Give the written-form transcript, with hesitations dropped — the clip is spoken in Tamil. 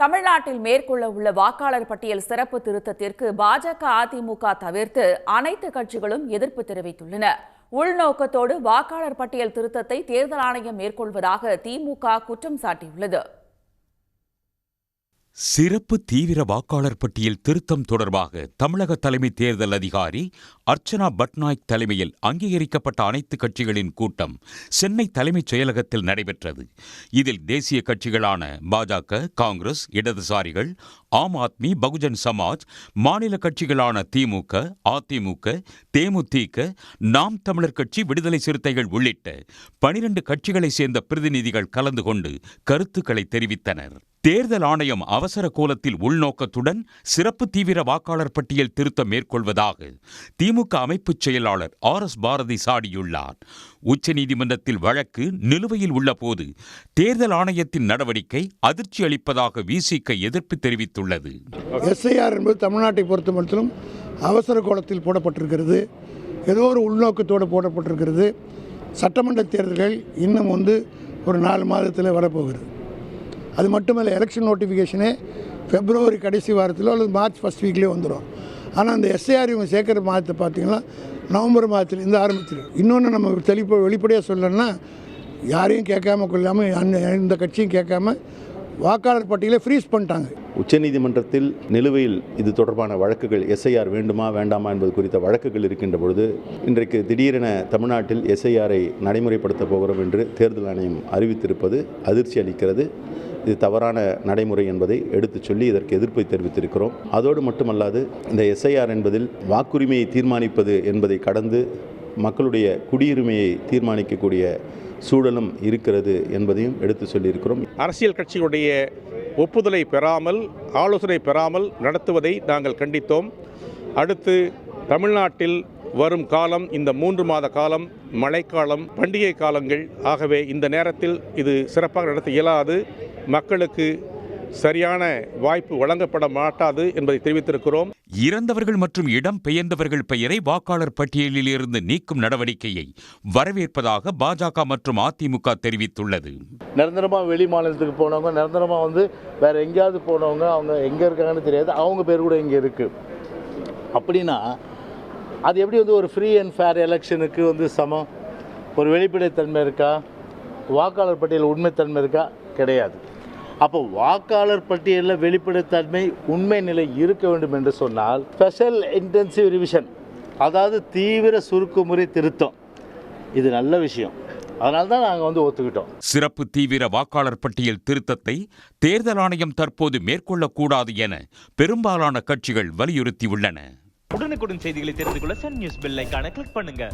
தமிழ்நாட்டில் மேற்கொள்ள உள்ள வாக்காளர் பட்டியல் சிறப்பு திருத்தத்திற்கு பாஜக, அதிமுக தவிர்த்து அனைத்து கட்சிகளும் எதிர்ப்பு தெரிவித்துள்ளன. உள்நோக்கத்தோடு வாக்காளர் பட்டியல் திருத்தத்தை தேர்தல் ஆணையம் மேற்கொள்வதாக திமுக குற்றம் சாட்டியுள்ளது. சிறப்பு தீவிர வாக்காளர் பட்டியல் திருத்தம் தொடர்பாக தமிழக தலைமை தேர்தல் அதிகாரி அர்ச்சனா பட்நாயக் தலைமையில் அங்கீகரிக்கப்பட்ட அனைத்து கட்சிகளின் கூட்டம் சென்னை தலைமைச் செயலகத்தில் நடைபெற்றது. இதில் தேசிய கட்சிகளான பாஜக, காங்கிரஸ், இடதுசாரிகள், ஆம் ஆத்மி, பகுஜன் சமாஜ், மாநில கட்சிகளான திமுக, அதிமுக, தேமுதிக, நாம் தமிழர் கட்சி, விடுதலை சிறுத்தைகள் உள்ளிட்ட 12 கட்சிகளைச் சேர்ந்த பிரதிநிதிகள் கலந்து கொண்டு கருத்துக்களை தெரிவித்தனர். தேர்தல் ஆணையம் அவசர கோலத்தில் உள்நோக்கத்துடன் சிறப்பு தீவிர வாக்காளர் பட்டியல் திருத்தம் மேற்கொள்வதாக திமுக அமைப்புச் செயலாளர் RS பாரதி சாடியுள்ளார். உச்சநீதிமன்றத்தில் வழக்கு நிலுவையில் உள்ள போது தேர்தல் ஆணையத்தின் நடவடிக்கை அதிர்ச்சி அளிப்பதாக விசிக எதிர்ப்பு தெரிவித்துள்ளது. SIR என்பது தமிழ்நாட்டை பொறுத்த மட்டும் அவசர கோலத்தில் போடப்பட்டிருக்கிறது. ஏதோ ஒரு உள்நோக்கத்தோடு போடப்பட்டிருக்கிறது. சட்டமன்ற தேர்தல்கள் இன்னும் ஒரு 4 மாதத்தில் வரப்போகிறது. அது மட்டுமல்ல, எலெக்ஷன் நோட்டிஃபிகேஷனே பிப்ரவரி கடைசி வாரத்தில் அல்லது மார்ச் ஃபர்ஸ்ட் வீக்லேயே வந்துடும். ஆனால் அந்த SIR இவங்க சேர்க்குற மாதத்தை பார்த்திங்கன்னா நவம்பர் மாதத்துலேருந்து ஆரம்பிச்சிருக்கு. இன்னொன்று நம்ம வெளிப்படையாக சொல்லணும்னா, யாரையும் கேட்காம கொள்ளாமல் இந்த கட்சியும் கேட்காம வாக்காளர் பட்டியலை ஃப்ரீஸ் பண்ணிட்டாங்க. உச்சநீதிமன்றத்தில் நிலுவையில் இது தொடர்பான வழக்குகள் SIR வேண்டுமா வேண்டாமா என்பது குறித்த வழக்குகள் இருக்கின்ற பொழுது இன்றைக்கு திடீரென தமிழ்நாட்டில் SIR-ஐ நடைமுறைப்படுத்தப் போகிறோம் என்று தேர்தல் ஆணையம் அறிவித்திருப்பது அதிர்ச்சி அளிக்கிறது. இது தவறான நடைமுறை என்பதை எடுத்துச் சொல்லி இதற்கு எதிர்ப்பை தெரிவித்திருக்கிறோம். அதோடு மட்டுமல்லாது இந்த SIR என்பதில் வாக்குரிமையை தீர்மானிப்பது என்பதை கடந்து மக்களுடைய குடியுரிமையை தீர்மானிக்கக்கூடிய சூழலும் இருக்கிறது என்பதையும் எடுத்து சொல்லியிருக்கிறோம். அரசியல் கட்சிகளுடைய ஒப்புதலை பெறாமல், ஆலோசனை பெறாமல் நடத்துவதை நாங்கள் கண்டித்தோம். அடுத்து தமிழ்நாட்டில் வரும் காலம் இந்த 3 மாத காலம் மழைக்காலம், பண்டிகை காலங்கள். ஆகவே இந்த நேரத்தில் இது சிறப்பாக நடத்த இயலாது, மக்களுக்கு சரியான வாய்ப்பு வழங்கப்பட மாட்டாது என்பதை தெரிவித்திருக்கிறோம். இறந்தவர்கள் மற்றும் இடம் பெயர்ந்தவர்கள் பெயரை வாக்காளர் பட்டியலில் இருந்து நீக்கும் நடவடிக்கையை வரவேற்பதாக பாஜக மற்றும் அதிமுக தெரிவித்துள்ளது. நிரந்தரமாக வெளி மாநிலத்துக்கு போனவங்க, நிரந்தரமாக வேற எங்கேயாவது போனவங்க, அவங்க எங்கே இருக்காங்கன்னு தெரியாது, அவங்க பேர் கூட இங்கே இருக்குது. அப்படின்னா அது எப்படி ஒரு ஃப்ரீ அண்ட் ஃபேர் எலெக்ஷனுக்கு சமம்? ஒரு வெளிப்படைத்தன்மை இருக்கா? வாக்காளர் பட்டியல் உண்மைத்தன்மை இருக்கா? கிடையாது. அப்போ வாக்காளர் பட்டியலில் வெளிப்படைத்தன்மை, உண்மை நிலை இருக்க வேண்டும் என்று சொன்னால் ஸ்பெஷல் இன்டென்சிவ் ரிவிஷன், அதாவது தீவிர சுருக்குமுறை திருத்தம், இது நல்ல விஷயம். அதனால தான் நாங்கள் ஒத்துக்கிட்டோம். சிறப்பு தீவிர வாக்காளர் பட்டியல் திருத்தத்தை தேர்தல் ஆணையம் தற்போது மேற்கொள்ளக்கூடாது என பெரும்பாலான கட்சிகள் வலியுறுத்தியுள்ளன. உடனுக்குடன் செய்திகளை தெரிந்து கொள்ள சன் நியூஸ் பெல் ஐகானை கிளிக் பண்ணுங்க.